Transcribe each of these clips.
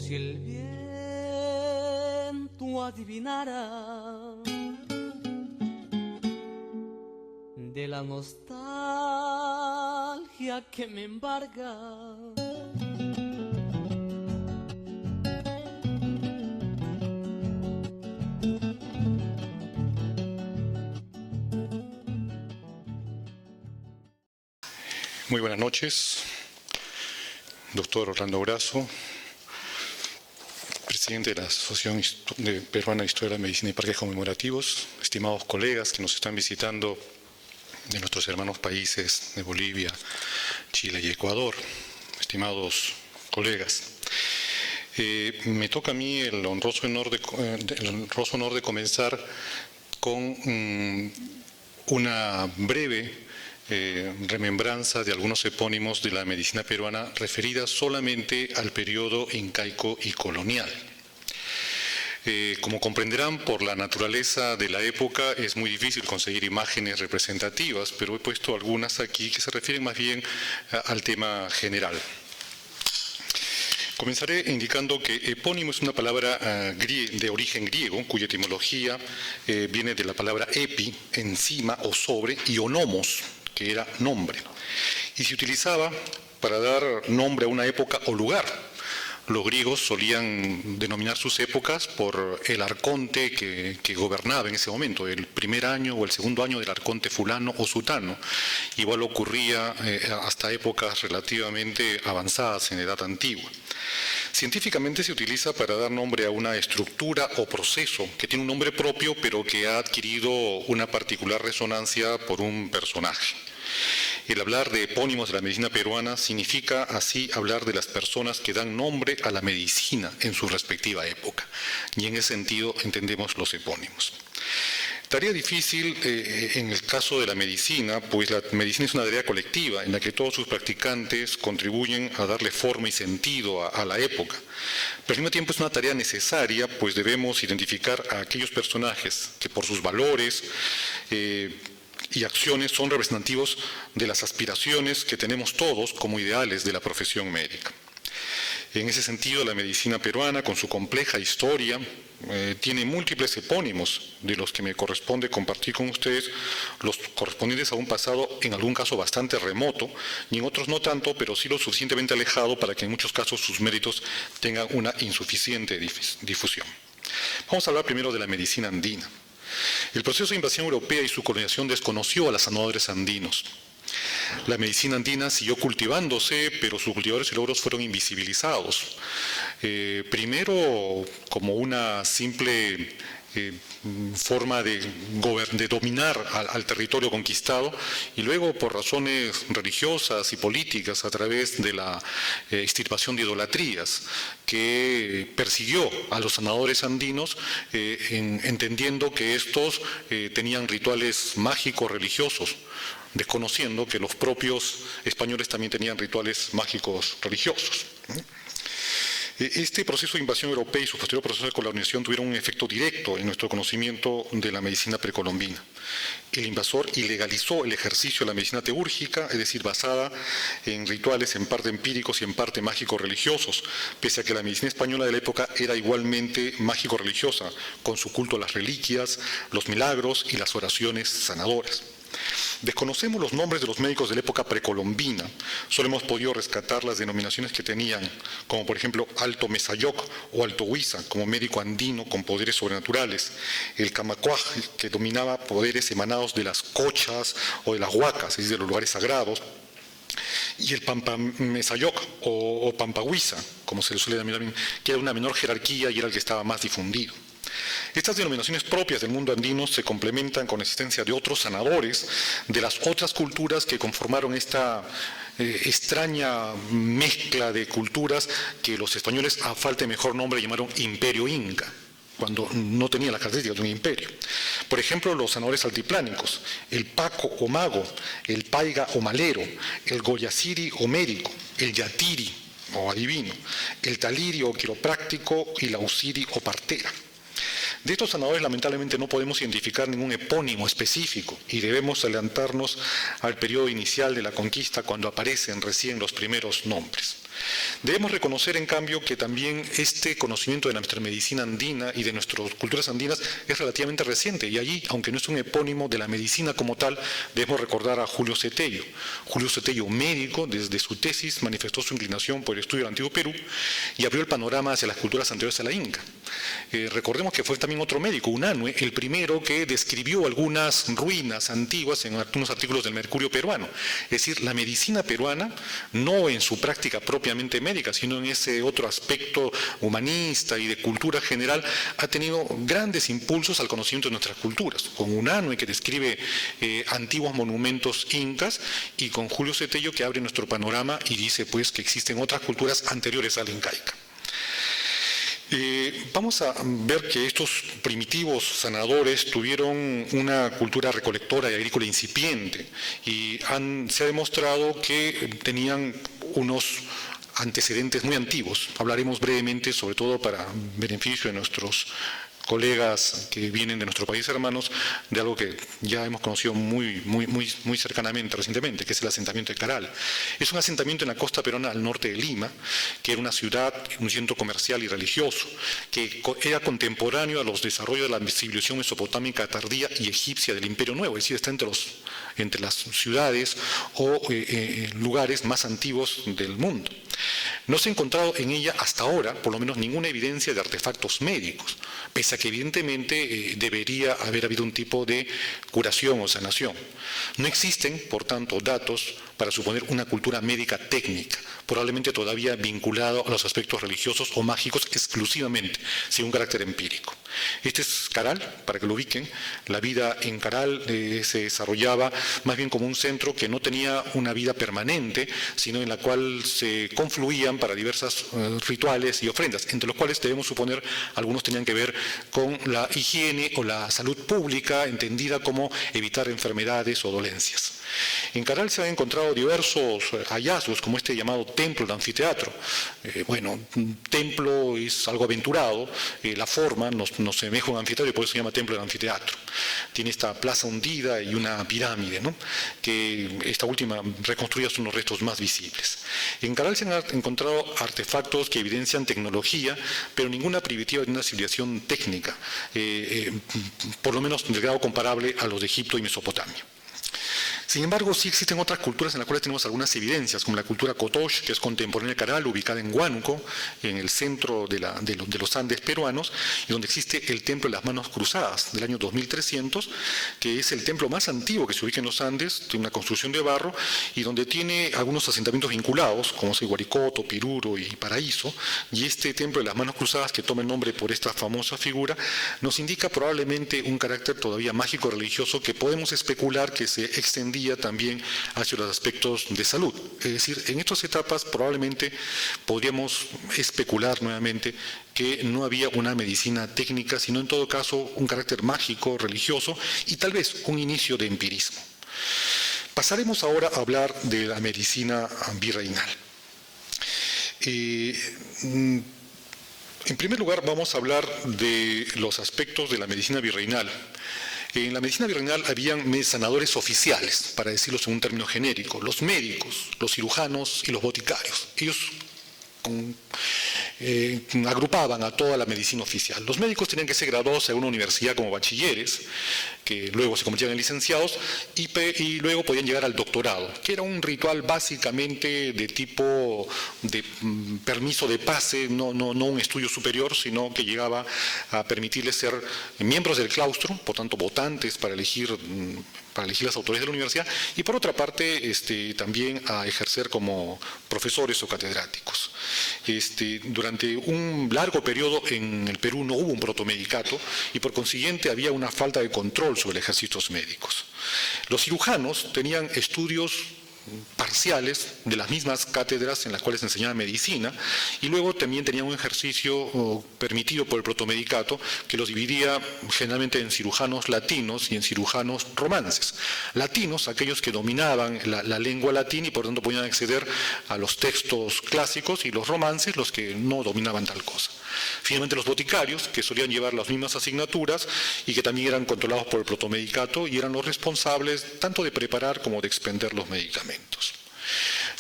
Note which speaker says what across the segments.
Speaker 1: si el viento adivinara de la nostalgia que me embarga.
Speaker 2: Muy buenas noches, doctor Orlando Brazo, presidente de la Asociación Peruana de Historia de la Medicina y Parques Conmemorativos, estimados colegas que nos están visitando de nuestros hermanos países de Bolivia, Chile y Ecuador, estimados colegas. Me toca a mí el honroso honor de comenzar con una breve remembranza de algunos epónimos de la medicina peruana referidas solamente al periodo incaico y colonial. Como comprenderán, por la naturaleza de la época es muy difícil conseguir imágenes representativas, pero he puesto algunas aquí que se refieren más bien al tema general. Comenzaré indicando que epónimo es una palabra de origen griego, cuya etimología viene de la palabra epi, encima o sobre, y onomos, que era nombre, y se utilizaba para dar nombre a una época o lugar. Los griegos solían denominar sus épocas por el arconte que gobernaba en ese momento, el primer año o el segundo año del arconte fulano o sutano. Igual ocurría hasta épocas relativamente avanzadas en edad antigua. Científicamente se utiliza para dar nombre a una estructura o proceso que tiene un nombre propio, pero que ha adquirido una particular resonancia por un personaje. El hablar de epónimos de la medicina peruana significa así hablar de las personas que dan nombre a la medicina en su respectiva época, y en ese sentido entendemos los epónimos. Tarea difícil en el caso de la medicina, pues la medicina es una tarea colectiva en la que todos sus practicantes contribuyen a darle forma y sentido a la época. Pero al mismo tiempo es una tarea necesaria, pues debemos identificar a aquellos personajes que por sus valores y acciones son representativos de las aspiraciones que tenemos todos como ideales de la profesión médica. En ese sentido, la medicina peruana, con su compleja historia, tiene múltiples epónimos, de los que me corresponde compartir con ustedes los correspondientes a un pasado, en algún caso bastante remoto, y en otros no tanto, pero sí lo suficientemente alejado para que en muchos casos sus méritos tengan una insuficiente difusión. Vamos a hablar primero de la medicina andina. El proceso de invasión europea y su colonización desconoció a los sanadores andinos. La medicina andina siguió cultivándose, pero sus cultivadores y logros fueron invisibilizados. Primero, como una simple forma de dominar al territorio conquistado, y luego por razones religiosas y políticas a través de la extirpación de idolatrías que persiguió a los sanadores andinos, entendiendo que estos tenían rituales mágicos religiosos, desconociendo que los propios españoles también tenían rituales mágicos religiosos. Este proceso de invasión europea y su posterior proceso de colonización tuvieron un efecto directo en nuestro conocimiento de la medicina precolombina. El invasor ilegalizó el ejercicio de la medicina teúrgica, es decir, basada en rituales en parte empíricos y en parte mágico-religiosos, pese a que la medicina española de la época era igualmente mágico-religiosa, con su culto a las reliquias, los milagros y las oraciones sanadoras. Desconocemos los nombres de los médicos de la época precolombina, solo hemos podido rescatar las denominaciones que tenían, como por ejemplo Alto Mesayoc o Alto Huiza, como médico andino con poderes sobrenaturales, el Camacuaj, que dominaba poderes emanados de las cochas o de las huacas, es decir, de los lugares sagrados, y el Pampa Mesayoc o Pampa Huiza, como se le suele denominar, que era una menor jerarquía y era el que estaba más difundido. Estas denominaciones propias del mundo andino se complementan con la existencia de otros sanadores de las otras culturas que conformaron esta extraña mezcla de culturas que los españoles, a falta de mejor nombre, llamaron Imperio Inca, cuando no tenía las características de un imperio. Por ejemplo, los sanadores altiplánicos, el Paco o mago, el Paiga o malero, el Goyaciri o médico, el Yatiri o adivino, el Taliri o quiropráctico y la Usiri o partera. De estos sanadores lamentablemente no podemos identificar ningún epónimo específico y debemos adelantarnos al periodo inicial de la conquista, cuando aparecen recién los primeros nombres. Debemos reconocer, en cambio, que también este conocimiento de nuestra medicina andina y de nuestras culturas andinas es relativamente reciente, y allí, aunque no es un epónimo de la medicina como tal, debemos recordar a Julio Cetello. Julio Cetello, médico, desde su tesis manifestó su inclinación por el estudio del Antiguo Perú y abrió el panorama hacia las culturas anteriores a la Inca. Recordemos que fue también otro médico, Unanue, el primero que describió algunas ruinas antiguas en algunos artículos del Mercurio peruano. Es decir, la medicina peruana, no en su práctica propiamente médica, sino en ese otro aspecto humanista y de cultura general, ha tenido grandes impulsos al conocimiento de nuestras culturas, con Unanue, que describe antiguos monumentos incas, y con Julio Cetello, que abre nuestro panorama y dice pues que existen otras culturas anteriores a la incaica. Vamos a ver que estos primitivos sanadores tuvieron una cultura recolectora y agrícola incipiente, y se ha demostrado que tenían unos antecedentes muy antiguos. Hablaremos brevemente, sobre todo para beneficio de nuestros colegas que vienen de nuestro país hermanos, de algo que ya hemos conocido muy cercanamente recientemente, que es el asentamiento de Caral. Es un asentamiento en la costa peruana al norte de Lima, que era una ciudad, un centro comercial y religioso, que era contemporáneo a los desarrollos de la civilización mesopotámica tardía y egipcia del Imperio Nuevo, es decir, está entre las ciudades o lugares más antiguos del mundo. No se ha encontrado en ella hasta ahora, por lo menos, ninguna evidencia de artefactos médicos, pese a que evidentemente debería haber habido un tipo de curación o sanación. No existen, por tanto, datos para suponer una cultura médica técnica, probablemente todavía vinculado a los aspectos religiosos o mágicos exclusivamente, sin un carácter empírico. Este es Caral, para que lo ubiquen. La vida en Caral se desarrollaba más bien como un centro que no tenía una vida permanente, sino en la cual se confluían para diversos rituales y ofrendas, entre los cuales debemos suponer algunos tenían que ver con la higiene o la salud pública, entendida como evitar enfermedades o dolencias. En Caral se han encontrado diversos hallazgos, como este llamado templo del anfiteatro. Un templo es algo aventurado, la forma nos semeja a un anfiteatro y por eso se llama templo del anfiteatro. Tiene esta plaza hundida y una pirámide, ¿no?, que esta última reconstruida son los restos más visibles. En Caral se han encontrado artefactos que evidencian tecnología, pero ninguna primitiva de una civilización técnica, por lo menos del grado comparable a los de Egipto y Mesopotamia. Sin embargo, sí existen otras culturas en las cuales tenemos algunas evidencias, como la cultura Cotox, que es contemporánea de Caral, ubicada en Huánuco, en el centro de los Andes peruanos, y donde existe el templo de las manos cruzadas del año 2300, que es el templo más antiguo que se ubica en los Andes, tiene una construcción de barro, y donde tiene algunos asentamientos vinculados, como Guaricoto, Piruro y Paraíso, y este templo de las manos cruzadas, que toma el nombre por esta famosa figura, nos indica probablemente un carácter todavía mágico religioso que podemos especular que se extendía también hacia los aspectos de salud. Es decir, en estas etapas probablemente podríamos especular nuevamente que no había una medicina técnica, sino en todo caso un carácter mágico, religioso y tal vez un inicio de empirismo. Pasaremos ahora a hablar de la medicina virreinal. En primer lugar, vamos a hablar de los aspectos de la medicina virreinal. En la medicina virreinal habían sanadores oficiales, para decirlo en un término genérico, los médicos, los cirujanos y los boticarios. Ellos agrupaban a toda la medicina oficial. Los médicos tenían que ser graduados en una universidad como bachilleres, que luego se convertían en licenciados, y luego podían llegar al doctorado, que era un ritual básicamente de tipo de permiso de pase, no un estudio superior, sino que llegaba a permitirles ser miembros del claustro, por tanto votantes para elegir las autoridades de la universidad, y por otra parte también a ejercer como profesores o catedráticos. Durante un largo periodo en el Perú no hubo un protomedicato y por consiguiente había una falta de control sobre los ejercicios médicos. Los cirujanos tenían estudios parciales de las mismas cátedras en las cuales se enseñaba medicina, y luego también tenían un ejercicio permitido por el protomedicato que los dividía generalmente en cirujanos latinos y en cirujanos romances. Latinos, aquellos que dominaban la lengua latina y por tanto podían acceder a los textos clásicos, y los romances, los que no dominaban tal cosa. Finalmente los boticarios, que solían llevar las mismas asignaturas y que también eran controlados por el protomedicato y eran los responsables tanto de preparar como de expender los medicamentos.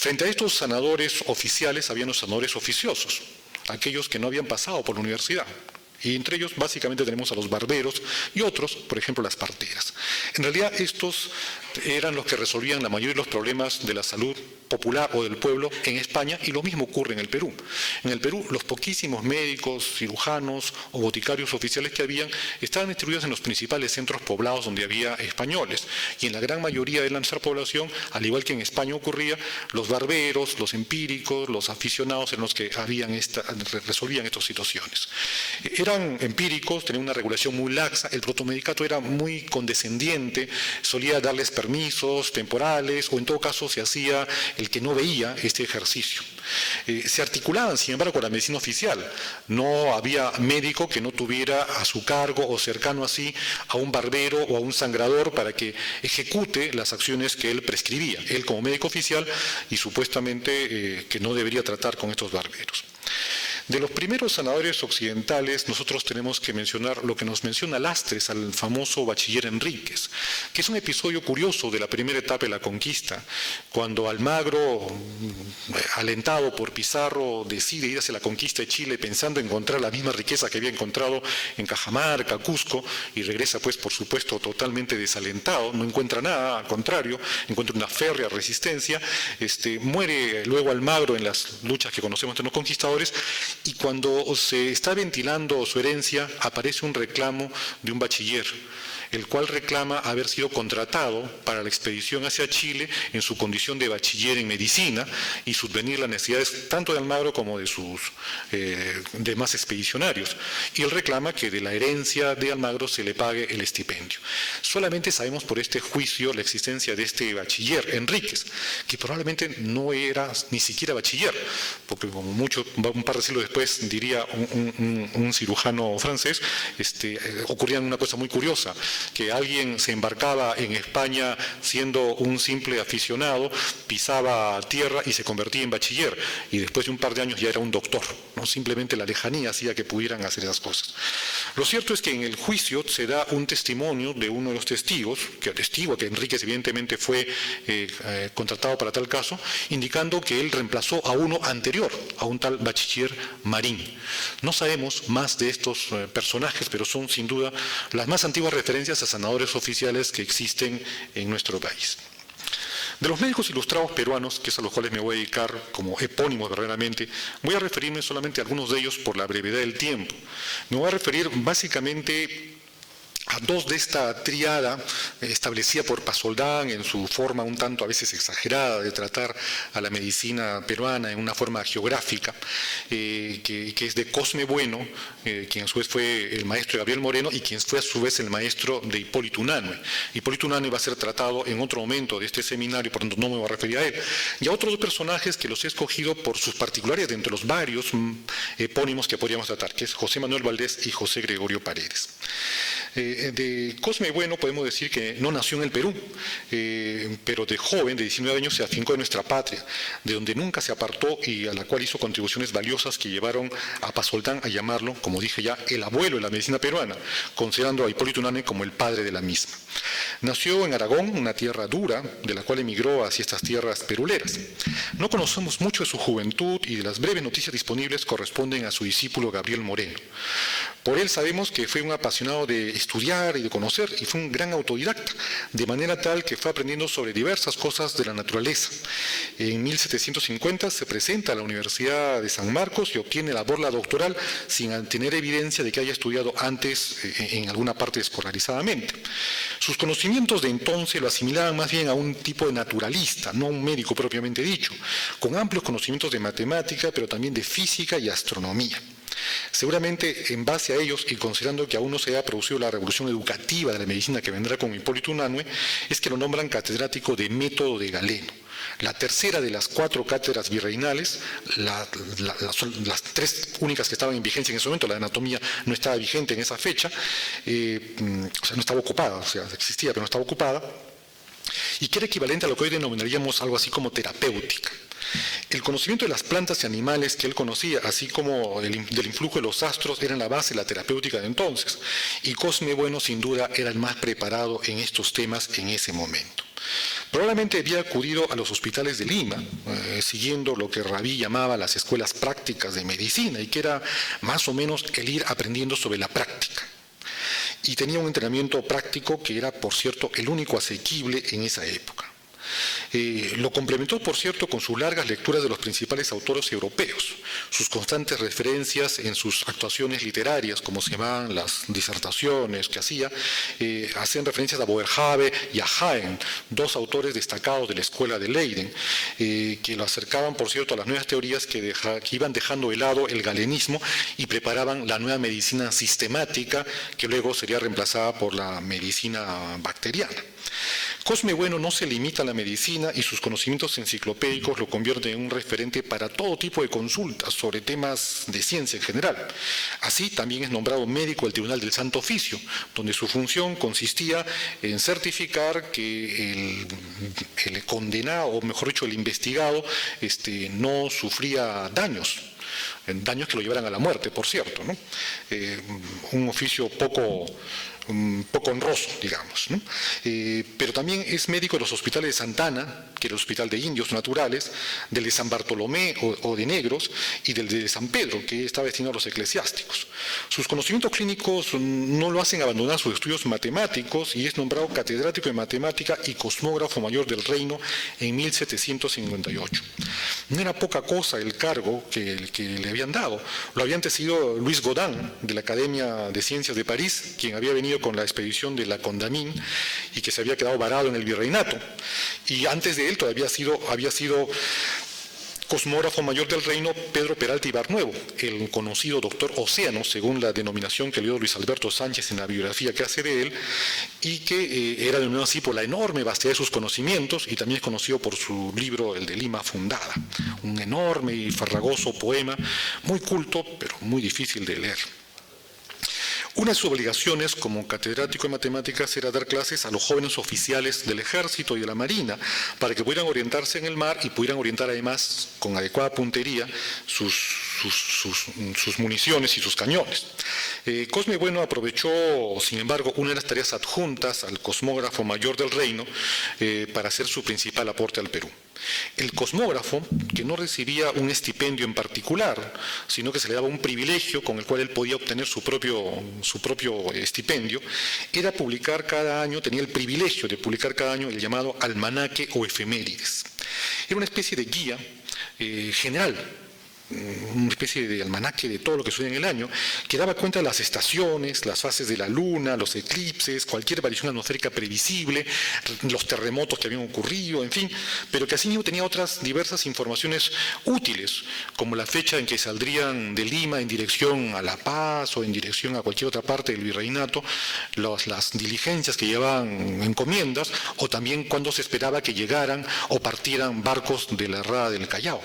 Speaker 2: Frente a estos sanadores oficiales había los sanadores oficiosos, aquellos que no habían pasado por la universidad. Y entre ellos básicamente tenemos a los barberos y otros, por ejemplo, las parteras. En realidad estos eran los que resolvían la mayoría de los problemas de la salud popular o del pueblo en España, y lo mismo ocurre en el Perú. En el Perú los poquísimos médicos, cirujanos o boticarios oficiales que habían estaban distribuidos en los principales centros poblados donde había españoles, y en la gran mayoría de nuestra población, al igual que en España ocurría, los barberos, los empíricos, los aficionados en los que resolvían estas situaciones. Eran empíricos, tenían una regulación muy laxa, el protomedicato era muy condescendiente, solía darles permisos temporales, o en todo caso se hacía el que no veía este ejercicio. Se articulaban, sin embargo, con la medicina oficial. No había médico que no tuviera a su cargo o cercano así a un barbero o a un sangrador para que ejecute las acciones que él prescribía, él como médico oficial, y supuestamente que no debería tratar con estos barberos. De los primeros sanadores occidentales, nosotros tenemos que mencionar lo que nos menciona Lastres, al famoso bachiller Enríquez, que es un episodio curioso de la primera etapa de la conquista, cuando Almagro, alentado por Pizarro, decide ir hacia la conquista de Chile pensando encontrar la misma riqueza que había encontrado en Cajamarca, Cusco, y regresa pues por supuesto totalmente desalentado, no encuentra nada, al contrario, encuentra una férrea resistencia, muere luego Almagro en las luchas que conocemos entre los conquistadores. Y cuando se está ventilando su herencia, aparece un reclamo de un bachiller, el cual reclama haber sido contratado para la expedición hacia Chile en su condición de bachiller en medicina y subvenir las necesidades tanto de Almagro como de sus demás expedicionarios. Y él reclama que de la herencia de Almagro se le pague el estipendio. Solamente sabemos por este juicio la existencia de este bachiller, Enríquez, que probablemente no era ni siquiera bachiller, porque como mucho, un par de siglos después diría un cirujano francés, ocurría una cosa muy curiosa, que alguien se embarcaba en España siendo un simple aficionado, pisaba tierra y se convertía en bachiller, y después de un par de años ya era un doctor, ¿no? Simplemente la lejanía hacía que pudieran hacer esas cosas. Lo cierto es que en el juicio se da un testimonio de uno de los testigos, que atestigua que Enríquez evidentemente fue contratado para tal caso, indicando que él reemplazó a uno anterior, a un tal bachiller Marín. No sabemos más de estos personajes, pero son sin duda las más antiguas referencias a sanadores oficiales que existen en nuestro país. De los médicos ilustrados peruanos, que es a los cuales me voy a dedicar como epónimos verdaderamente, voy a referirme solamente a algunos de ellos por la brevedad del tiempo. Me voy a referir básicamente a dos de esta tríada establecida por Pasoldán en su forma un tanto a veces exagerada de tratar a la medicina peruana en una forma geográfica, que es de Cosme Bueno, quien a su vez fue el maestro de Gabriel Moreno y quien fue a su vez el maestro de Hipólito Unanue. Hipólito Unanue va a ser tratado en otro momento de este seminario, por lo tanto no me voy a referir a él. Y a otros dos personajes que los he escogido por sus particularidades de entre los varios epónimos que podríamos tratar, que es José Manuel Valdés y José Gregorio Paredes. De Cosme Bueno podemos decir que no nació en el Perú, pero de joven, de 19 años, se afincó en nuestra patria, de donde nunca se apartó y a la cual hizo contribuciones valiosas que llevaron a Pasoldán a llamarlo, como dije ya, el abuelo de la medicina peruana, considerando a Hipólito Unanue como el padre de la misma. Nació en Aragón, una tierra dura, de la cual emigró hacia estas tierras peruleras. No conocemos mucho de su juventud y de las breves noticias disponibles corresponden a su discípulo Gabriel Moreno. Por él sabemos que fue un apasionado de estudiar y de conocer y fue un gran autodidacta, de manera tal que fue aprendiendo sobre diversas cosas de la naturaleza. En 1750 se presenta a la Universidad de San Marcos y obtiene la borla doctoral sin tener evidencia de que haya estudiado antes en alguna parte escolarizadamente. Sus conocimientos de entonces lo asimilaban más bien a un tipo de naturalista, no a un médico propiamente dicho, con amplios conocimientos de matemática, pero también de física y astronomía. Seguramente en base a ellos y considerando que aún no se ha producido la revolución educativa de la medicina que vendrá con Hipólito Unanue, es que lo nombran catedrático de método de Galeno. La tercera de las 4 cátedras virreinales, son las 3 únicas que estaban en vigencia en ese momento, la de anatomía no estaba vigente en esa fecha, o sea, no estaba ocupada, o sea, existía pero no estaba ocupada, y que era equivalente a lo que hoy denominaríamos algo así como terapéutica. El conocimiento de las plantas y animales que él conocía, así como del influjo de los astros, eran la base de la terapéutica de entonces, y Cosme Bueno sin duda era el más preparado en estos temas en ese momento. Probablemente había acudido a los hospitales de Lima, siguiendo lo que Rabí llamaba las escuelas prácticas de medicina, y que era más o menos el ir aprendiendo sobre la práctica. Y tenía un entrenamiento práctico que era, por cierto, el único asequible en esa época. Lo complementó, por cierto, con sus largas lecturas de los principales autores europeos, sus constantes referencias en sus actuaciones literarias, como se llamaban las disertaciones que hacía, hacían referencias a Boerhaave y a Haen, dos autores destacados de la escuela de Leiden, que lo acercaban, por cierto, a las nuevas teorías que iban dejando de lado el galenismo y preparaban la nueva medicina sistemática, que luego sería reemplazada por la medicina bacteriana. Cosme Bueno no se limita a la medicina y sus conocimientos enciclopédicos lo convierten en un referente para todo tipo de consultas sobre temas de ciencia en general. Así también es nombrado médico del Tribunal del Santo Oficio, donde su función consistía en certificar que el condenado, o mejor dicho, el investigado, no sufría daños que lo llevaran a la muerte, por cierto, ¿no? Un oficio un poco honroso, digamos, ¿no? Pero también es médico de los hospitales de Santa Ana, que era el hospital de indios naturales, del de San Bartolomé o de negros, y del de San Pedro, que estaba destinado a los eclesiásticos. Sus conocimientos clínicos no lo hacen abandonar sus estudios matemáticos, y es nombrado catedrático de matemática y cosmógrafo mayor del reino en 1758. No era poca cosa el cargo que le habían dado. Lo había antecedido Luis Godin, de la Academia de Ciencias de París, quien había venido con la expedición de la Condamine y que se había quedado varado en el virreinato. Y antes de él todavía había sido cosmógrafo mayor del reino Pedro Peralta Ibarnuevo, el conocido doctor Océano, según la denominación que le dio Luis Alberto Sánchez en la biografía que hace de él, y que era denominado así por la enorme vastedad de sus conocimientos, y también es conocido por su libro El de Lima Fundada, un enorme y farragoso poema, muy culto, pero muy difícil de leer. Una de sus obligaciones como catedrático de matemáticas era dar clases a los jóvenes oficiales del ejército y de la marina para que pudieran orientarse en el mar y pudieran orientar además con adecuada puntería sus municiones y sus cañones. Cosme Bueno aprovechó, sin embargo, una de las tareas adjuntas al cosmógrafo mayor del reino para hacer su principal aporte al Perú. El cosmógrafo, que no recibía un estipendio en particular, sino que se le daba un privilegio con el cual él podía obtener su propio estipendio, era publicar cada año, tenía el privilegio de publicar cada año el llamado almanaque o efemérides. Era una especie de guía general, una especie de almanaque de todo lo que sucede en el año, que daba cuenta de las estaciones, las fases de la luna, los eclipses, cualquier variación atmosférica previsible, los terremotos que habían ocurrido, en fin, pero que asimismo tenía otras diversas informaciones útiles, como la fecha en que saldrían de Lima en dirección a La Paz o en dirección a cualquier otra parte del virreinato, las diligencias que llevaban encomiendas, o también cuándo se esperaba que llegaran o partieran barcos de la Rada del Callao.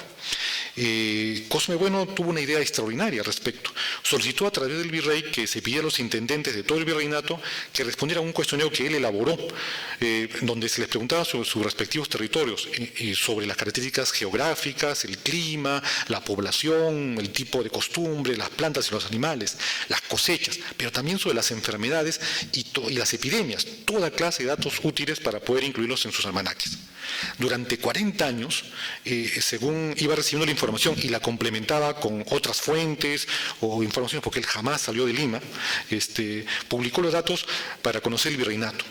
Speaker 2: Cosme Bueno tuvo una idea extraordinaria al respecto. Solicitó a través del virrey que se pidiera a los intendentes de todo el virreinato que respondieran a un cuestionario que él elaboró, donde se les preguntaba sobre sus respectivos territorios, sobre las características geográficas, el clima, la población, el tipo de costumbre, las plantas y los animales, las cosechas, pero también sobre las enfermedades y las epidemias, toda clase de datos útiles para poder incluirlos en sus almanaques. Durante 40 años, según iba recibiendo la información y la complementaba con otras fuentes o informaciones, porque él jamás salió de Lima, publicó los datos para conocer el virreinato.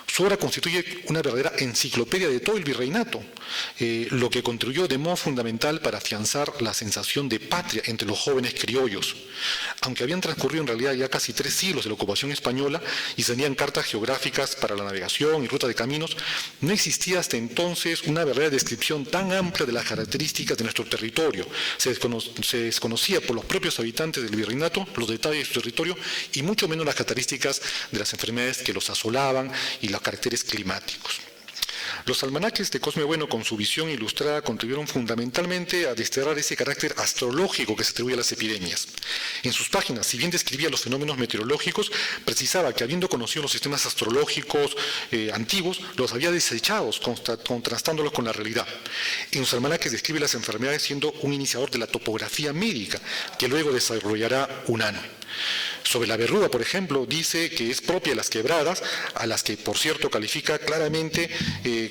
Speaker 2: Su obra constituye una verdadera enciclopedia de todo el virreinato, lo que contribuyó de modo fundamental para afianzar la sensación de patria entre los jóvenes criollos. Aunque habían transcurrido en realidad ya casi 3 siglos de la ocupación española y se tenían cartas geográficas para la navegación y ruta de caminos, no existía hasta entonces una verdadera descripción tan amplia de las características de nuestro territorio. Se desconocía por los propios habitantes del virreinato los detalles de su territorio y mucho menos las características de las enfermedades que los asolaban y los caracteres climáticos. Los almanaques de Cosme Bueno, con su visión ilustrada, contribuyeron fundamentalmente a desterrar ese carácter astrológico que se atribuye a las epidemias. En sus páginas, si bien describía los fenómenos meteorológicos, precisaba que, habiendo conocido los sistemas astrológicos antiguos, los había desechado, contrastándolos con la realidad. En los almanaques describe las enfermedades siendo un iniciador de la topografía médica, que luego desarrollará Unanue. Sobre la verruga, por ejemplo, dice que es propia de las quebradas, a las que, por cierto, califica claramente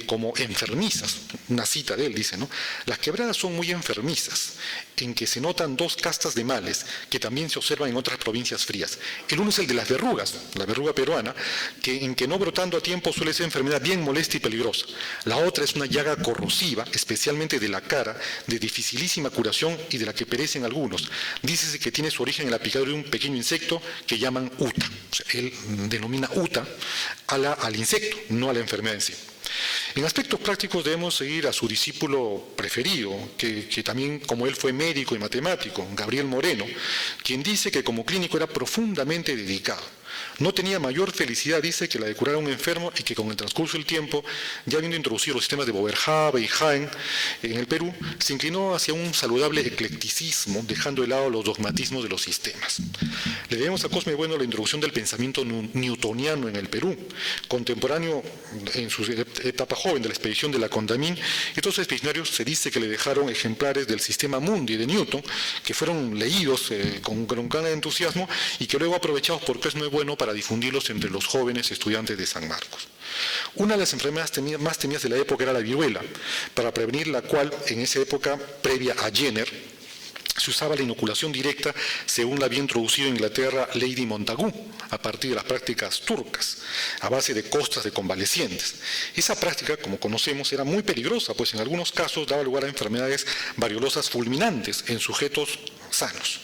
Speaker 2: como enfermizas. Una cita de él dice, ¿no? Las quebradas son muy enfermizas, en que se notan dos castas de males que también se observan en otras provincias frías. El uno es el de las verrugas, la verruga peruana, en que no brotando a tiempo suele ser enfermedad bien molesta y peligrosa. La otra es una llaga corrosiva, especialmente de la cara, de dificilísima curación y de la que perecen algunos. Dícese que tiene su origen en la picadura de un pequeño insecto que llaman uta. O sea, él denomina uta al insecto, no a la enfermedad en sí. En aspectos prácticos debemos seguir a su discípulo preferido, que también como él fue médico y matemático, Gabriel Moreno, quien dice que como clínico era profundamente dedicado. No tenía mayor felicidad, dice, que la de curar a un enfermo y que con el transcurso del tiempo, ya habiendo introducido los sistemas de Boerhaave y Jaén en el Perú, se inclinó hacia un saludable eclecticismo, dejando de lado los dogmatismos de los sistemas. Le debemos a Cosme Bueno la introducción del pensamiento newtoniano en el Perú, contemporáneo en su etapa joven de la expedición de la Condamine. Estos expedicionarios se dice que le dejaron ejemplares del sistema mundi de Newton, que fueron leídos con gran entusiasmo y que luego aprovechados por Cosme Bueno para difundirlos entre los jóvenes estudiantes de San Marcos. Una de las enfermedades más temidas de la época era la viruela, para prevenir la cual, en esa época previa a Jenner, se usaba la inoculación directa según la había introducido en Inglaterra Lady Montagu, a partir de las prácticas turcas, a base de costras de convalecientes. Esa práctica, como conocemos, era muy peligrosa, pues en algunos casos daba lugar a enfermedades variolosas fulminantes en sujetos sanos.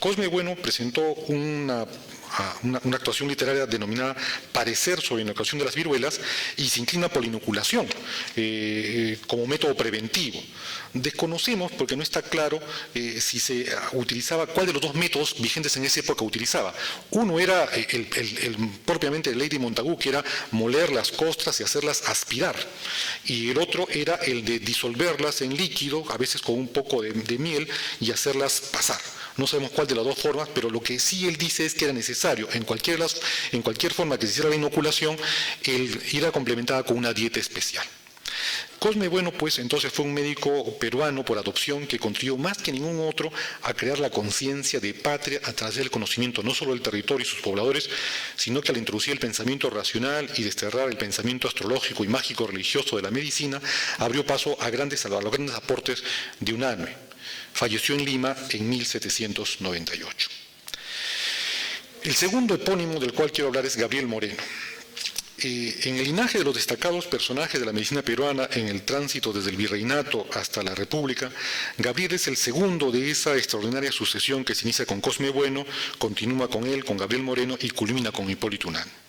Speaker 2: Cosme Bueno presentó una actuación literaria denominada Parecer sobre inoculación de las viruelas y se inclina por la inoculación como método preventivo. Desconocemos, porque no está claro si se utilizaba, cuál de los dos métodos vigentes en esa época utilizaba. Uno era propiamente el Lady Montagu, que era moler las costras y hacerlas aspirar, y el otro era el de disolverlas en líquido, a veces con un poco de miel, y hacerlas pasar. No sabemos cuál de las dos formas, pero lo que sí él dice es que era necesario, en cualquier forma que se hiciera la inoculación, ir complementada con una dieta especial. Cosme Bueno, pues, entonces fue un médico peruano por adopción que contribuyó más que ningún otro a crear la conciencia de patria a través del conocimiento no solo del territorio y sus pobladores, sino que al introducir el pensamiento racional y desterrar el pensamiento astrológico y mágico religioso de la medicina, abrió paso a los grandes aportes de Unanue. Falleció en Lima en 1798. El segundo epónimo del cual quiero hablar es Gabriel Moreno. En el linaje de los destacados personajes de la medicina peruana en el tránsito desde el virreinato hasta la república, Gabriel es el segundo de esa extraordinaria sucesión que se inicia con Cosme Bueno, continúa con él, con Gabriel Moreno y culmina con Hipólito Unanue.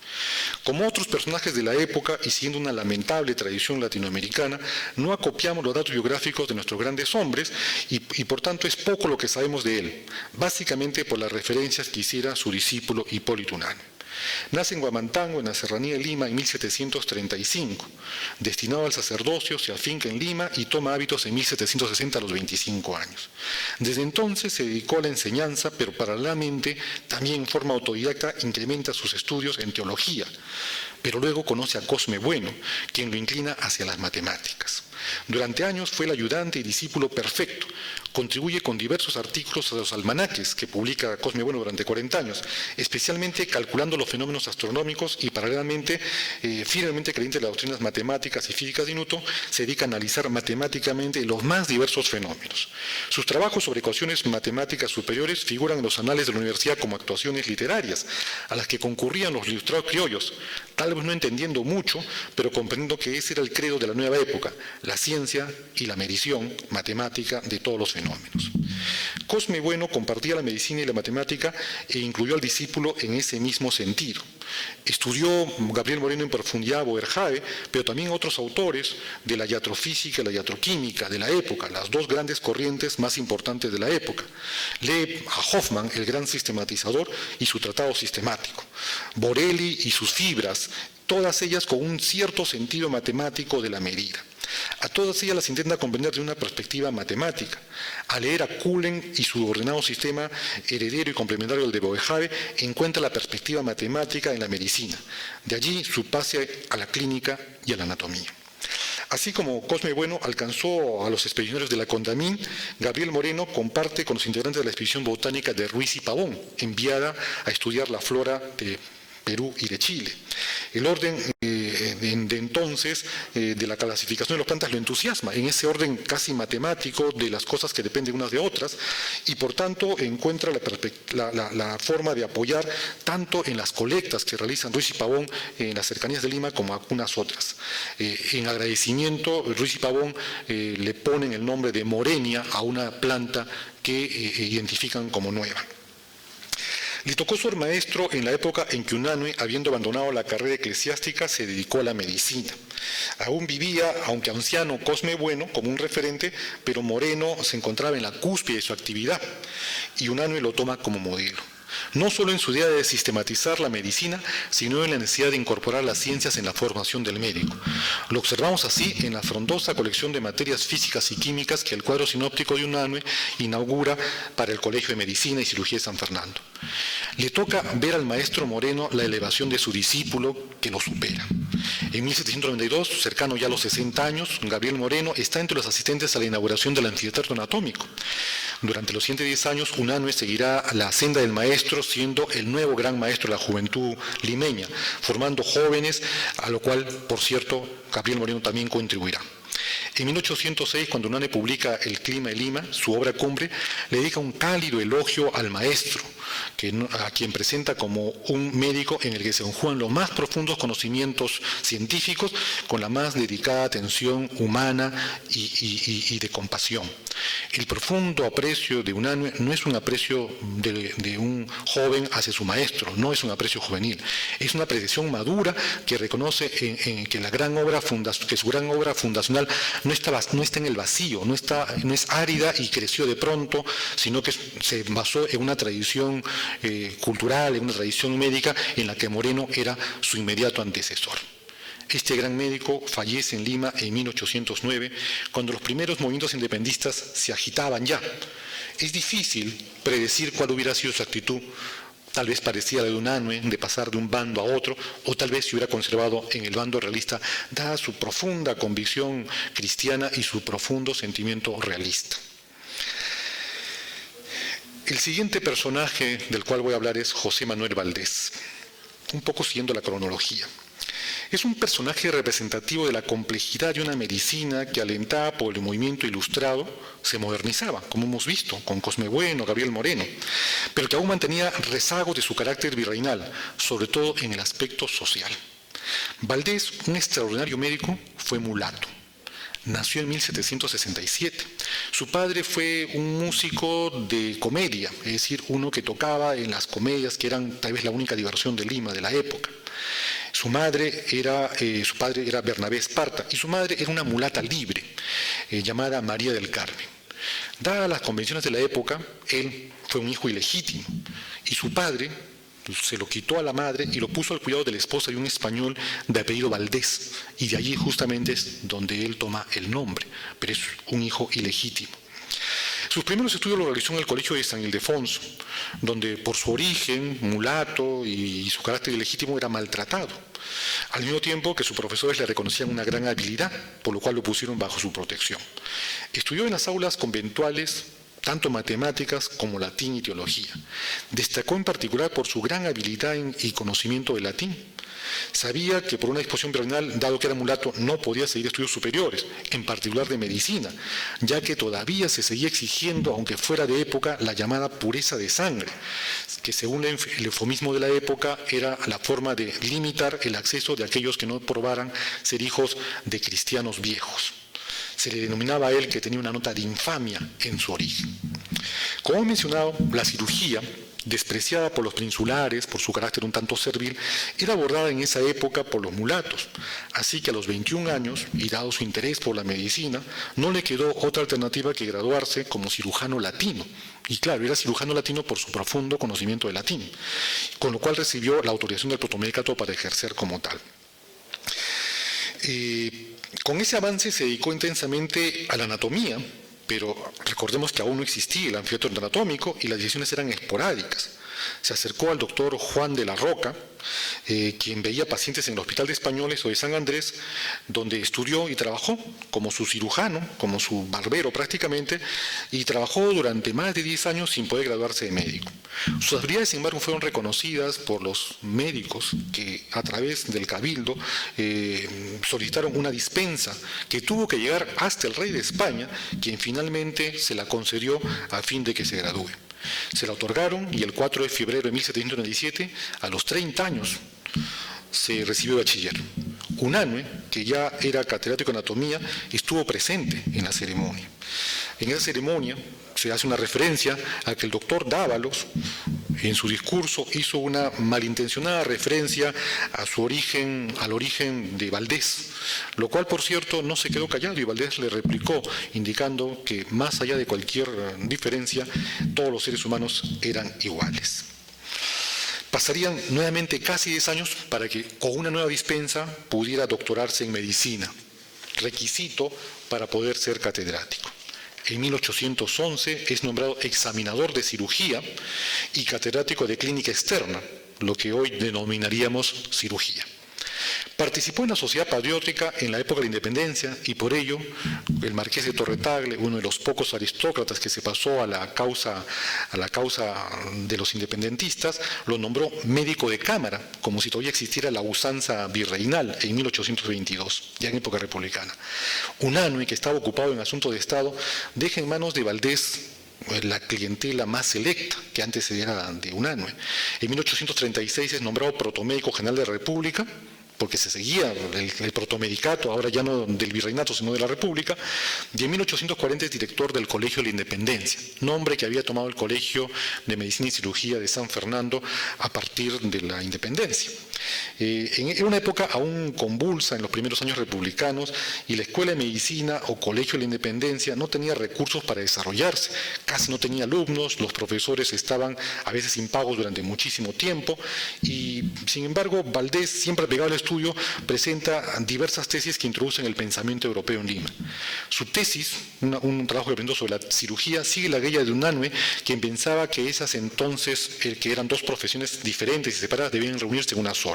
Speaker 2: Como otros personajes de la época y siguiendo una lamentable tradición latinoamericana, no acopiamos los datos biográficos de nuestros grandes hombres y por tanto es poco lo que sabemos de él, básicamente por las referencias que hiciera su discípulo Hipólito Unanue. Nace en Huamantango, en la serranía de Lima, en 1735. Destinado al sacerdocio, se afinca en Lima y toma hábitos en 1760 a los 25 años. Desde entonces se dedicó a la enseñanza, pero paralelamente, también en forma autodidacta, incrementa sus estudios en teología. Pero luego conoce a Cosme Bueno, quien lo inclina hacia las matemáticas. Durante años fue el ayudante y discípulo perfecto. Contribuye con diversos artículos a los almanaques que publica Cosme Bueno durante 40 años, especialmente calculando los fenómenos astronómicos y paralelamente, firmemente creyente de las doctrinas matemáticas y físicas de Newton, se dedica a analizar matemáticamente los más diversos fenómenos. Sus trabajos sobre ecuaciones matemáticas superiores figuran en los anales de la universidad como actuaciones literarias, a las que concurrían los ilustrados criollos, tal vez no entendiendo mucho, pero comprendiendo que ese era el credo de la nueva época, la ciencia y la medición matemática de todos los fenómenos. Cosme Bueno compartía la medicina y la matemática e incluyó al discípulo en ese mismo sentido. Estudió Gabriel Moreno en profundidad a Boerhaave, pero también otros autores de la iatrofísica y la iatroquímica de la época, las dos grandes corrientes más importantes de la época. Lee a Hoffman, el gran sistematizador, y su tratado sistemático. Borelli y sus fibras, todas ellas con un cierto sentido matemático de la medida. A todas ellas las intenta comprender de una perspectiva matemática. Al leer a Cullen y su ordenado sistema heredero y complementario del de Boerhaave, encuentra la perspectiva matemática en la medicina. De allí su pase a la clínica y a la anatomía. Así como Cosme Bueno alcanzó a los expedicionarios de la Condamín, Gabriel Moreno comparte con los integrantes de la expedición botánica de Ruiz y Pavón, enviada a estudiar la flora de Perú y de Chile. El orden de entonces de la clasificación de las plantas lo entusiasma, en ese orden casi matemático de las cosas que dependen unas de otras, y por tanto encuentra la forma de apoyar tanto en las colectas que realizan Ruiz y Pavón en las cercanías de Lima como algunas otras. En agradecimiento, Ruiz y Pavón le ponen el nombre de Morenia a una planta que identifican como nueva. Le tocó ser maestro en la época en que Unanue, habiendo abandonado la carrera eclesiástica, se dedicó a la medicina. Aún vivía, aunque anciano, Cosme Bueno como un referente, pero Moreno se encontraba en la cúspide de su actividad y Unanue lo toma como modelo. No solo en su idea de sistematizar la medicina, sino en la necesidad de incorporar las ciencias en la formación del médico. Lo observamos así en la frondosa colección de materias físicas y químicas que el cuadro sinóptico de Unanue inaugura para el Colegio de Medicina y Cirugía de San Fernando. Le toca ver al maestro Moreno la elevación de su discípulo que lo supera. En 1792, cercano ya a los 60 años, Gabriel Moreno está entre los asistentes a la inauguración del anfiteatro anatómico. Durante los siguientes 10 años, Unanue seguirá la senda del maestro, siendo el nuevo gran maestro de la juventud limeña, formando jóvenes, a lo cual, por cierto, Gabriel Moreno también contribuirá. En 1806, cuando Unanue publica El clima de Lima, su obra cumbre, le dedica un cálido elogio al maestro, a quien presenta como un médico en el que se conjugan los más profundos conocimientos científicos con la más dedicada atención humana y de compasión. El profundo aprecio de Unanue no es un aprecio de un joven hacia su maestro, no es un aprecio juvenil, es una apreciación madura que reconoce que que su gran obra fundacional no está en el vacío, no es árida y creció de pronto, sino que se basó en una tradición cultural, en una tradición médica en la que Moreno era su inmediato antecesor. Este gran médico fallece en Lima en 1809, cuando los primeros movimientos independentistas se agitaban ya. Es difícil predecir cuál hubiera sido su actitud, tal vez parecida a la de Unanue, de pasar de un bando a otro, o tal vez se hubiera conservado en el bando realista, dada su profunda convicción cristiana y su profundo sentimiento realista. El siguiente personaje del cual voy a hablar es José Manuel Valdés, un poco siguiendo la cronología. Es un personaje representativo de la complejidad de una medicina que, alentada por el movimiento ilustrado, se modernizaba, como hemos visto, con Cosme Bueno, Gabriel Moreno, pero que aún mantenía rezagos de su carácter virreinal, sobre todo en el aspecto social. Valdés, un extraordinario médico, fue mulato. Nació en 1767. Su padre fue un músico de comedia, es decir, uno que tocaba en las comedias que eran tal vez la única diversión de Lima de la época. Su padre era Bernabé Esparta y su madre era una mulata libre llamada María del Carmen. Dadas las convenciones de la época, él fue un hijo ilegítimo y su padre se lo quitó a la madre y lo puso al cuidado de la esposa de un español de apellido Valdés, y de allí justamente es donde él toma el nombre, pero es un hijo ilegítimo. Sus primeros estudios los realizó en el Colegio de San Ildefonso, donde por su origen mulato y su carácter ilegítimo era maltratado, al mismo tiempo que sus profesores le reconocían una gran habilidad, por lo cual lo pusieron bajo su protección. Estudió en las aulas conventuales tanto matemáticas como latín y teología. Destacó en particular por su gran habilidad y conocimiento del latín. Sabía que por una disposición virreinal, dado que era mulato, no podía seguir estudios superiores, en particular de medicina, ya que todavía se seguía exigiendo, aunque fuera de época, la llamada pureza de sangre, que según el eufemismo de la época era la forma de limitar el acceso de aquellos que no probaran ser hijos de cristianos viejos. Se le denominaba a él que tenía una nota de infamia en su origen. Como he mencionado, la cirugía, despreciada por los peninsulares por su carácter un tanto servil, era abordada en esa época por los mulatos. Así que a los 21 años, y dado su interés por la medicina, no le quedó otra alternativa que graduarse como cirujano latino. Y claro, era cirujano latino por su profundo conocimiento de latín, con lo cual recibió la autorización del protomedicato para ejercer como tal. Con ese avance se dedicó intensamente a la anatomía, pero recordemos que aún no existía el anfiteatro anatómico y las disecciones eran esporádicas. Se acercó al doctor Juan de la Roca, quien veía pacientes en el Hospital de Españoles o de San Andrés, donde estudió y trabajó como su cirujano, como su barbero prácticamente, y trabajó durante más de 10 años sin poder graduarse de médico. Sus habilidades, sin embargo, fueron reconocidas por los médicos que a través del Cabildo solicitaron una dispensa que tuvo que llegar hasta el rey de España, quien finalmente se la concedió a fin de que se gradúe. Se la otorgaron y el 4 de febrero de 1797, a los 30 años, se recibió bachiller. Unanue, que ya era catedrático de anatomía, estuvo presente en la ceremonia. En esa ceremonia se hace una referencia a que el doctor Dávalos, en su discurso, hizo una malintencionada referencia a su origen, al origen de Valdés, lo cual, por cierto, no se quedó callado y Valdés le replicó, indicando que más allá de cualquier diferencia, todos los seres humanos eran iguales. Pasarían nuevamente casi 10 años para que con una nueva dispensa pudiera doctorarse en medicina, requisito para poder ser catedrático. En 1811 es nombrado examinador de cirugía y catedrático de clínica externa, lo que hoy denominaríamos cirugía. Participó en la Sociedad Patriótica en la época de la Independencia y por ello el marqués de Torretagle, uno de los pocos aristócratas que se pasó a la causa de los independentistas, lo nombró médico de cámara, como si todavía existiera la usanza virreinal en 1822, ya en época republicana. Unanue, que estaba ocupado en asuntos de Estado, deja en manos de Valdés la clientela más selecta que antes era de Unanue. En 1836 es nombrado protomédico general de la República, porque se seguía el protomedicato, ahora ya no del virreinato, sino de la República, y en 1840 es director del Colegio de la Independencia, nombre que había tomado el Colegio de Medicina y Cirugía de San Fernando a partir de la Independencia. En una época aún convulsa en los primeros años republicanos y la Escuela de Medicina o Colegio de la Independencia no tenía recursos para desarrollarse, casi no tenía alumnos, los profesores estaban a veces impagos durante muchísimo tiempo y sin embargo Valdés, siempre pegado al estudio, presenta diversas tesis que introducen el pensamiento europeo en Lima. Su tesis, un trabajo que presentó sobre la cirugía, sigue la guía de Unanue, quien pensaba que esas entonces, que eran dos profesiones diferentes y separadas, debían reunirse en una sola.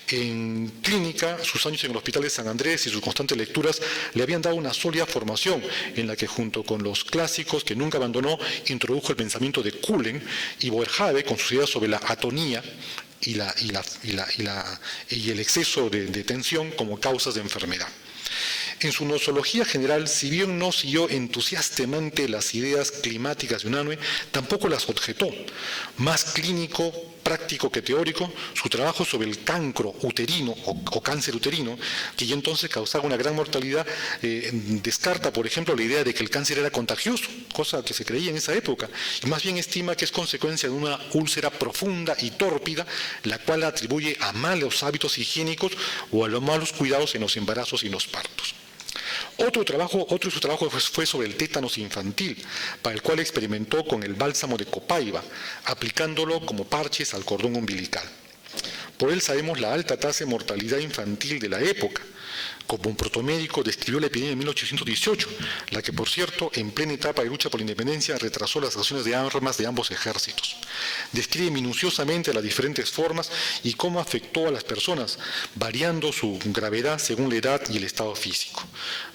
Speaker 2: En clínica, sus años en el Hospital de San Andrés y sus constantes lecturas le habían dado una sólida formación en la que junto con los clásicos que nunca abandonó, introdujo el pensamiento de Cullen y Boerhaave con sus ideas sobre la atonía y el exceso de tensión como causas de enfermedad. En su nosología general, si bien no siguió entusiastamente las ideas climáticas de Unanue, tampoco las objetó. Más clínico, práctico que teórico, su trabajo sobre el cancro uterino o cáncer uterino, que ya entonces causaba una gran mortalidad, descarta, por ejemplo, la idea de que el cáncer era contagioso, cosa que se creía en esa época, y más bien estima que es consecuencia de una úlcera profunda y tórpida, la cual atribuye a malos hábitos higiénicos o a los malos cuidados en los embarazos y los partos. Otro de sus trabajos fue sobre el tétanos infantil, para el cual experimentó con el bálsamo de Copaiba, aplicándolo como parches al cordón umbilical. Por él sabemos la alta tasa de mortalidad infantil de la época. Como un protomédico describió la epidemia de 1818, la que, por cierto, en plena etapa de lucha por la independencia, retrasó las acciones de armas de ambos ejércitos. Describe minuciosamente las diferentes formas y cómo afectó a las personas, variando su gravedad según la edad y el estado físico.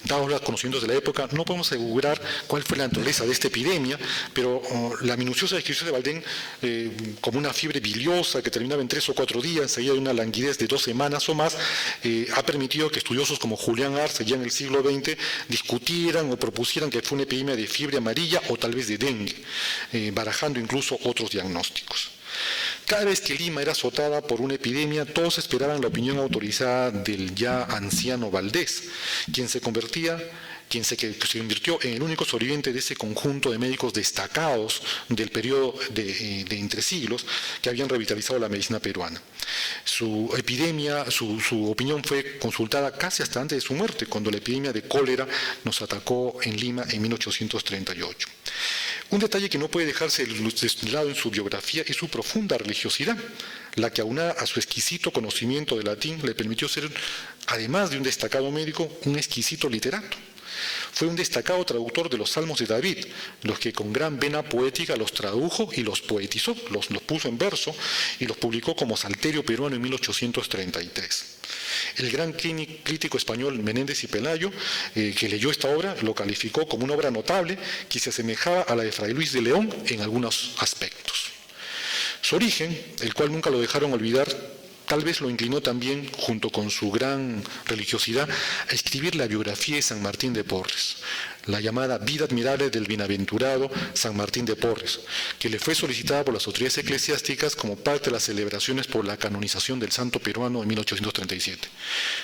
Speaker 2: Dados los conocimientos de la época, no podemos asegurar cuál fue la naturaleza de esta epidemia, pero la minuciosa descripción de Valdén, como una fiebre biliosa que terminaba en 3 o 4 días, seguida de una languidez de 2 semanas o más, ha permitido que estudiosos como Julián Arce, ya en el siglo XX, discutieran o propusieran que fue una epidemia de fiebre amarilla o tal vez de dengue, barajando incluso otros diagnósticos. Cada vez que Lima era azotada por una epidemia, todos esperaban la opinión autorizada del ya anciano Valdés, quien se convirtió en el único sobreviviente de ese conjunto de médicos destacados del periodo de entresiglos que habían revitalizado la medicina peruana. Su opinión fue consultada casi hasta antes de su muerte, cuando la epidemia de cólera nos atacó en Lima en 1838. Un detalle que no puede dejarse de lado en su biografía es su profunda religiosidad, la que aunada a su exquisito conocimiento de latín le permitió ser, además de un destacado médico, un exquisito literato. Fue un destacado traductor de los Salmos de David, los que con gran vena poética los tradujo y los poetizó, los puso en verso y los publicó como Salterio Peruano en 1833. El gran crítico español Menéndez y Pelayo, que leyó esta obra, lo calificó como una obra notable que se asemejaba a la de Fray Luis de León en algunos aspectos. Su origen, el cual nunca lo dejaron olvidar, tal vez lo inclinó también, junto con su gran religiosidad, a escribir la biografía de San Martín de Porres, la llamada Vida admirable del bienaventurado San Martín de Porres, que le fue solicitada por las autoridades eclesiásticas como parte de las celebraciones por la canonización del santo peruano en 1837.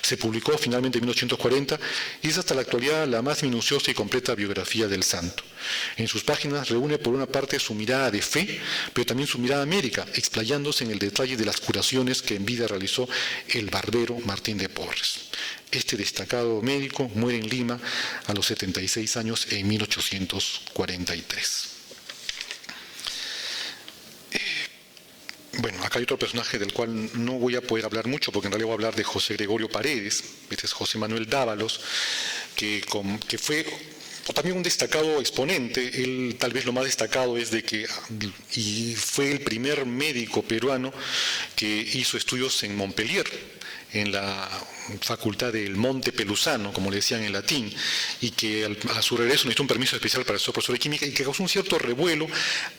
Speaker 2: Se publicó finalmente en 1840 y es hasta la actualidad la más minuciosa y completa biografía del santo. En sus páginas reúne por una parte su mirada de fe, pero también su mirada médica, explayándose en el detalle de las curaciones que en vida realizó el barbero Martín de Porres. Este destacado médico muere en Lima a los 76 años en 1843. Bueno, acá hay otro personaje del cual no voy a poder hablar mucho, porque en realidad voy a hablar de José Gregorio Paredes. Este es José Manuel Dávalos, que fue también un destacado exponente. Él, tal vez lo más destacado es de que y fue el primer médico peruano que hizo estudios en Montpellier, en la facultad del Monte Peluzano, como le decían en latín, y que a su regreso necesitó un permiso especial para ser profesor de química, y que causó un cierto revuelo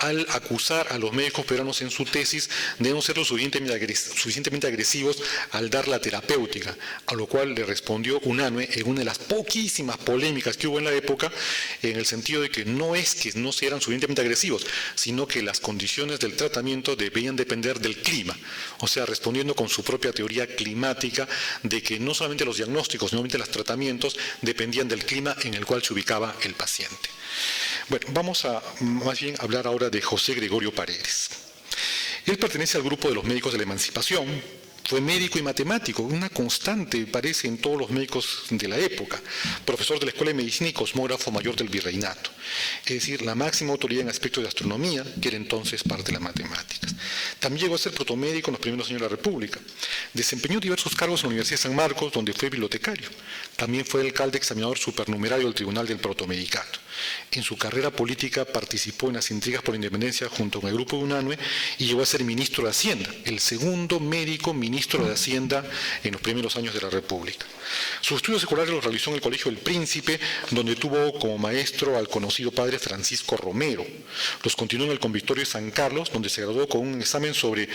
Speaker 2: al acusar a los médicos peruanos en su tesis de no ser lo suficientemente agresivos al dar la terapéutica, a lo cual le respondió Unanue en una de las poquísimas polémicas que hubo en la época, en el sentido de que no es que no eran suficientemente agresivos, sino que las condiciones del tratamiento debían depender del clima, o sea, respondiendo con su propia teoría climática, de que no solamente los diagnósticos, sino también los tratamientos dependían del clima en el cual se ubicaba el paciente. Bueno, vamos a más bien hablar ahora de José Gregorio Paredes. Él pertenece al grupo de los médicos de la Emancipación. Fue médico y matemático, una constante parece en todos los médicos de la época, profesor de la Escuela de Medicina y cosmógrafo mayor del Virreinato, es decir, la máxima autoridad en aspectos de astronomía, que era entonces parte de las matemáticas. También llegó a ser protomédico en los primeros años de la República. Desempeñó diversos cargos en la Universidad de San Marcos, donde fue bibliotecario. También fue alcalde examinador supernumerario del Tribunal del Protomedicato. En su carrera política participó en las intrigas por la independencia junto con el grupo de Unanue y llegó a ser ministro de Hacienda, el segundo médico ministro de Hacienda en los primeros años de la República. Sus estudios seculares los realizó en el Colegio del Príncipe, donde tuvo como maestro al conocido padre Francisco Romero. Los continuó en el Convictorio de San Carlos, donde se graduó con un examen sobre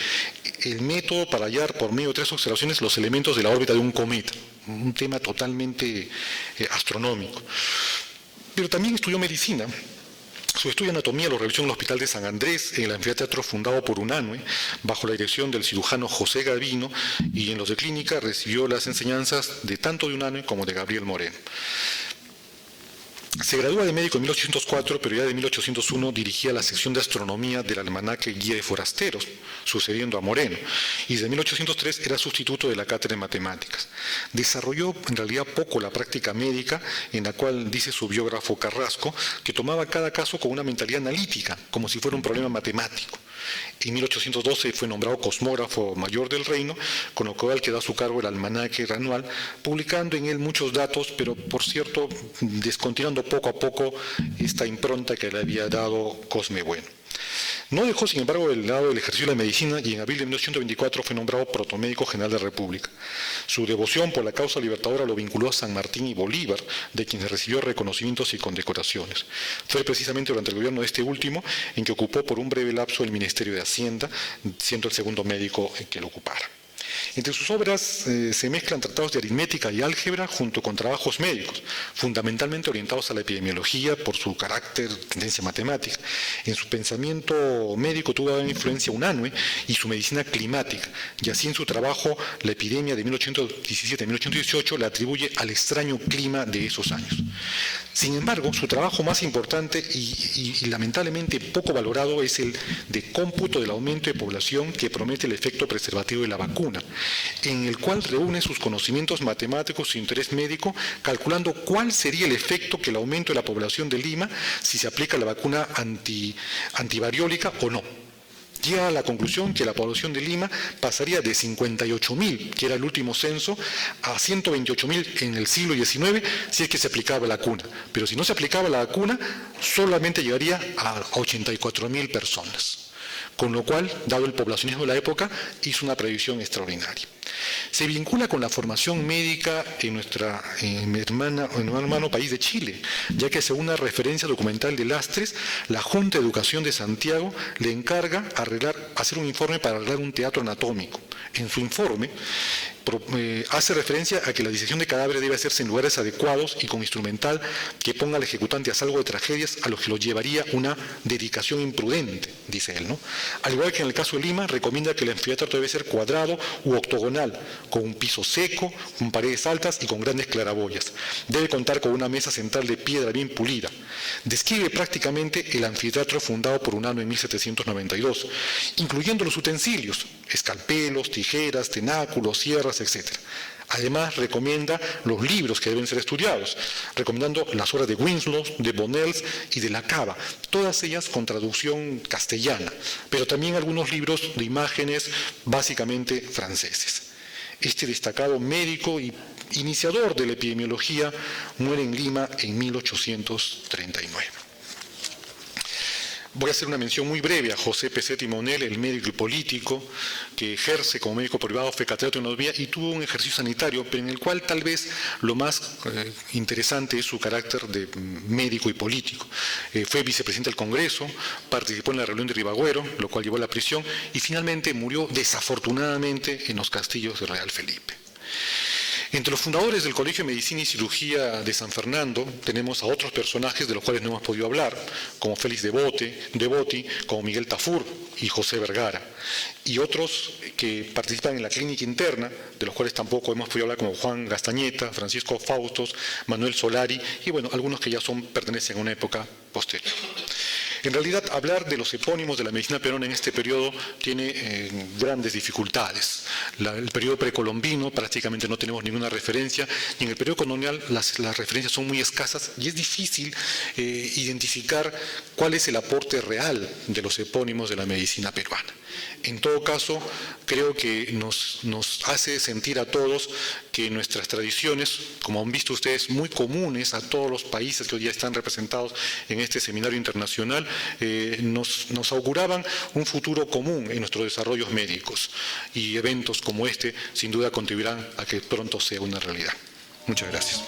Speaker 2: el método para hallar por medio de 3 observaciones los elementos de la órbita de un cometa, un tema totalmente astronómico. Pero también estudió medicina. Su estudio de anatomía lo realizó en el Hospital de San Andrés, en el anfiteatro fundado por Unanue, bajo la dirección del cirujano José Gavino, y en los de clínica recibió las enseñanzas de tanto de Unanue como de Gabriel Moreno. Se gradúa de médico en 1804, pero ya de 1801 dirigía la sección de astronomía del almanaque Guía de Forasteros, sucediendo a Moreno, y desde 1803 era sustituto de la cátedra de matemáticas. Desarrolló en realidad poco la práctica médica, en la cual dice su biógrafo Carrasco, que tomaba cada caso con una mentalidad analítica, como si fuera un problema matemático. En 1812 fue nombrado cosmógrafo mayor del reino, con lo cual quedó a su cargo el almanaque anual, publicando en él muchos datos, pero por cierto, descontinuando poco a poco esta impronta que le había dado Cosme Bueno. No dejó, sin embargo, el lado del ejercicio de la medicina y en abril de 1924 fue nombrado protomédico general de la República. Su devoción por la causa libertadora lo vinculó a San Martín y Bolívar, de quienes recibió reconocimientos y condecoraciones. Fue precisamente durante el gobierno de este último en que ocupó por un breve lapso el Ministerio de Hacienda, siendo el segundo médico que lo ocupara. Entre sus obras se mezclan tratados de aritmética y álgebra junto con trabajos médicos, fundamentalmente orientados a la epidemiología por su carácter, tendencia matemática. En su pensamiento médico tuvo una influencia Unanue y su medicina climática, y así en su trabajo la epidemia de 1817-1818 la atribuye al extraño clima de esos años. Sin embargo, su trabajo más importante y lamentablemente poco valorado es el de cómputo del aumento de población que promete el efecto preservativo de la vacuna, en el cual reúne sus conocimientos matemáticos y interés médico, calculando cuál sería el efecto que el aumento de la población de Lima si se aplica la vacuna antivariólica o no. llega a la conclusión que la población de Lima pasaría de 58.000, que era el último censo, a 128.000 en el siglo XIX, si es que se aplicaba la vacuna. Pero si no se aplicaba la vacuna, solamente llegaría a 84.000 personas. Con lo cual, dado el poblacionismo de la época, hizo una previsión extraordinaria. Se vincula con la formación médica en nuestro hermano país de Chile, ya que según una referencia documental de Lastres, la Junta de Educación de Santiago le encarga hacer un informe para arreglar un teatro anatómico. En su informe hace referencia a que la disección de cadáveres debe hacerse en lugares adecuados y con instrumental que ponga al ejecutante a salvo de tragedias a los que lo llevaría una dedicación imprudente, dice él, ¿no? Al igual que en el caso de Lima, recomienda que el anfiteatro debe ser cuadrado u octogonal, con un piso seco, con paredes altas y con grandes claraboyas. Debe contar con una mesa central de piedra bien pulida. Describe prácticamente el anfiteatro fundado por Unano en 1792, incluyendo los utensilios, escalpelos, tijeras, tenáculos, sierras, etc. Además, recomienda los libros que deben ser estudiados, recomendando las obras de Winslow, de Bonells y de La Cava, todas ellas con traducción castellana, pero también algunos libros de imágenes básicamente franceses. Este destacado médico y iniciador de la epidemiología muere en Lima en 1839. Voy a hacer una mención muy breve a José Pezet Monel, el médico y político que ejerce como médico privado, fue catedrático de Economía y tuvo un ejercicio sanitario, pero en el cual tal vez lo más interesante es su carácter de médico y político. Fue vicepresidente del Congreso, participó en la rebelión de Ribagüero, lo cual llevó a la prisión, y finalmente murió desafortunadamente en los castillos de Real Felipe. Entre los fundadores del Colegio de Medicina y Cirugía de San Fernando tenemos a otros personajes de los cuales no hemos podido hablar, como Félix Devoti, como Miguel Tafur y José Vergara, y otros que participan en la clínica interna, de los cuales tampoco hemos podido hablar, como Juan Gastañeta, Francisco Faustos, Manuel Solari, y bueno, algunos que ya pertenecen a una época posterior. En realidad, hablar de los epónimos de la medicina peruana en este periodo tiene grandes dificultades. El periodo precolombino prácticamente no tenemos ninguna referencia, y en el periodo colonial las referencias son muy escasas y es difícil identificar cuál es el aporte real de los epónimos de la medicina peruana. En todo caso, creo que nos hace sentir a todos que nuestras tradiciones, como han visto ustedes, muy comunes a todos los países que hoy día están representados en este seminario internacional, nos auguraban un futuro común en nuestros desarrollos médicos, y eventos como este sin duda contribuirán a que pronto sea una realidad. Muchas gracias.